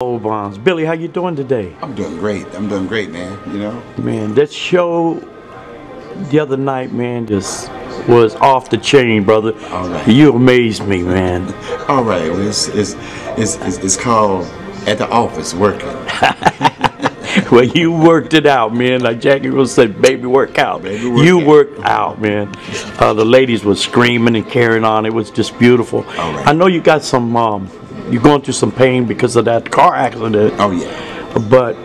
Old Bonds. Billy, how you doing today? I'm doing great. I'm doing great, man. You know? Man, that show the other night, man, just was off the chain, brother. All right. You amazed me, man. All right. Well, it's called At the Office Working. Well, you worked it out, man. Like Jackie Rose said, baby, work out. Baby, work you out. worked out, man. The ladies were screaming and carrying on. It was just beautiful. All right. I know you got some, you're going through some pain because of that car accident. Oh, yeah. But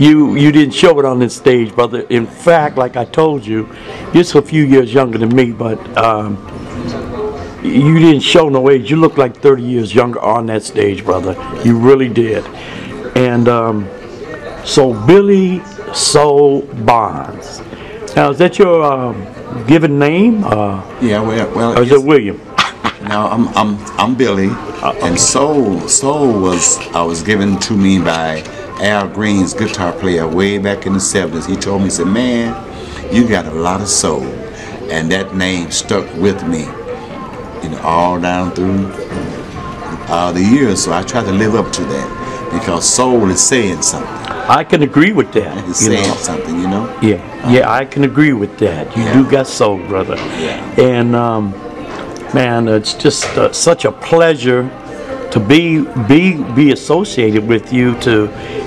you didn't show it on this stage, brother. In fact, like I told you, you're just a few years younger than me, but you didn't show no age. You look like 30 years younger on that stage, brother. You really did. And so Billy Soul Bonds. Now, is that your given name? Yeah. Well. Or is it William? No, I'm Billy, and Soul was given to me by Al Green's guitar player way back in the 70s. He told me, he said, "Man, you got a lot of soul," and that name stuck with me, you know, all down through the years. So I try to live up to that because soul is saying something. I can agree with that. It's saying something, you know. Yeah, I can agree with that. You do got soul, brother. Yeah. And man, it's just such a pleasure to be associated with you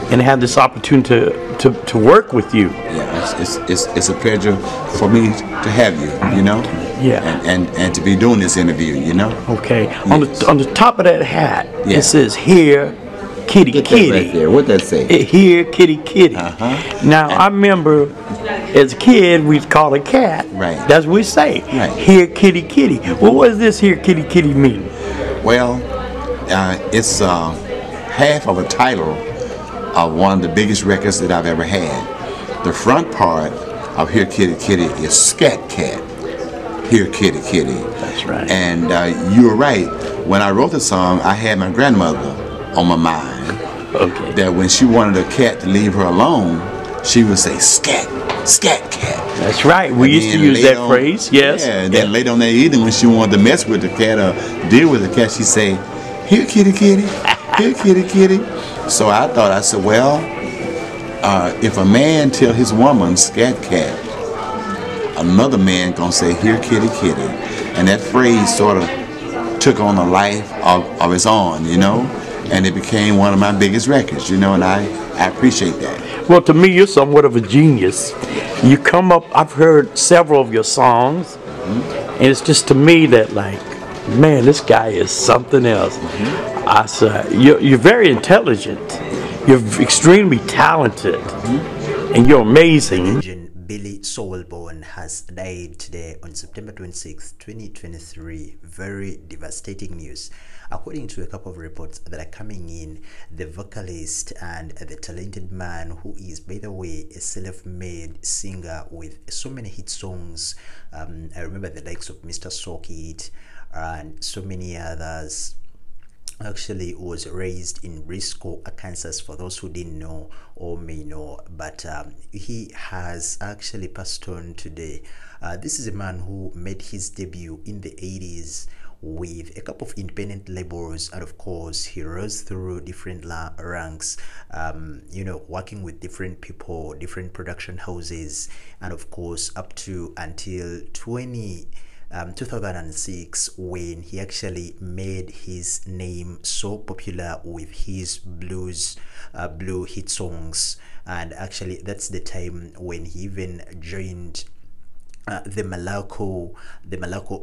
and have this opportunity to work with you. Yeah, it's a pleasure for me to have you, you know. Yeah. And to be doing this interview, you know. Okay. Yes. On the top of that hat, Yeah. it says "Here, Kitty, Get that Kitty." right there. What that say? Here, Kitty, Kitty. Now, I remember as a kid, we'd call a cat. Right. That's what we say. Right. Here, Kitty, Kitty. Well, what does this "Here, Kitty, Kitty" mean? Well, it's half of a title of one of the biggest records that I've ever had. The front part of Here, Kitty, Kitty is Scat Cat. Here, Kitty, Kitty. That's right. And you were right. When I wrote the song, I had my grandmother on my mind. Okay. That when she wanted a cat to leave her alone, she would say, "Scat, Scat Cat." That's right. We And used to then use later that on- phrase. Yes. Yeah, and then later on that evening when she wanted to mess with the cat or deal with the cat, she'd say, "Here, kitty, kitty. Here, kitty, kitty." So I said, well, if a man tell his woman "Scat Cat," another man gonna say, "Here, kitty, kitty." And that phrase sort of took on a life of its own, you know, and it became one of my biggest records, you know, and I appreciate that. Well, to me, you're somewhat of a genius. You come up, I've heard several of your songs, and it's just to me that, like, man, this guy is something else. I say, you're very intelligent. You're extremely talented, and you're amazing. Billy Soulborn has died today on September 26, 2023. Very devastating news. According to a couple of reports that are coming in, the vocalist and the talented man who is, by the way, a self-made singer with so many hit songs. I remember the likes of Mr. Socket and so many others. Actually was raised in Brisco, Arkansas, for those who didn't know or may know, but he has actually passed on today. This is a man who made his debut in the 80s with a couple of independent labels, and of course he rose through different ranks, you know, working with different people, different production houses, and of course up to until 2006, when he actually made his name so popular with his blue hit songs. And actually that's the time when he even joined the Malaco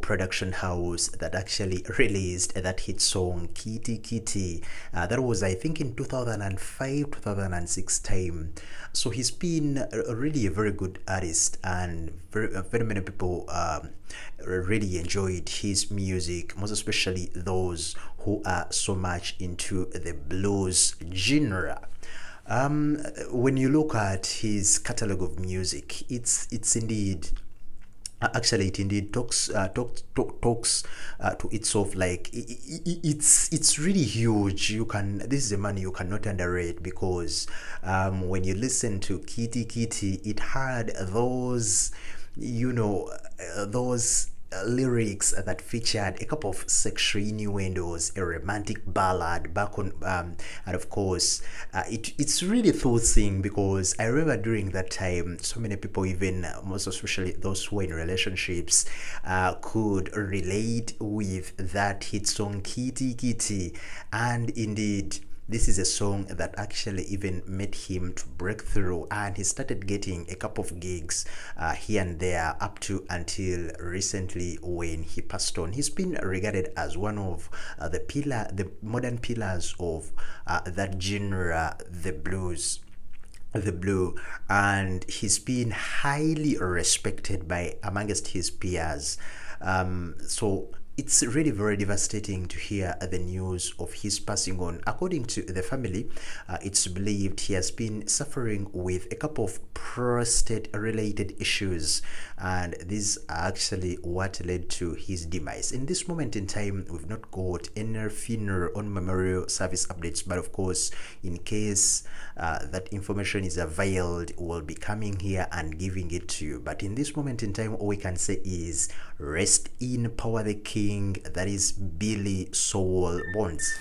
production house that actually released that hit song "Kitty Kitty." That was, I think, in 2005 2006 time. So he's been really a very good artist, and very many people really enjoyed his music, most especially those who are so much into the blues genre. When you look at his catalog of music, it's indeed actually it indeed talks to itself. Like it's really huge. This is a man you cannot underrate, because when you listen to Kitty Kitty, it had those, you know, those lyrics that featured a couple of sexual innuendos, a romantic ballad back on, and of course, it's really thought-seeing, because I remember during that time, so many people, even most especially those who were in relationships, could relate with that hit song Kitty Kitty. And indeed, this is a song that actually even made him to break through, and he started getting a couple of gigs here and there up to until recently when he passed on. He's been regarded as one of the modern pillars of that genre, the blues, the blue, and he's been highly respected by amongst his peers. So it's really very devastating to hear the news of his passing on. According to the family, it's believed he has been suffering with a couple of prostate related issues, and these are actually what led to his demise. In this moment in time, we've not got any funeral or memorial service updates, but of course, in case that information is availed, we'll be coming here and giving it to you. But in this moment in time, all we can say is rest in power the king, that is Billy Soul Bones.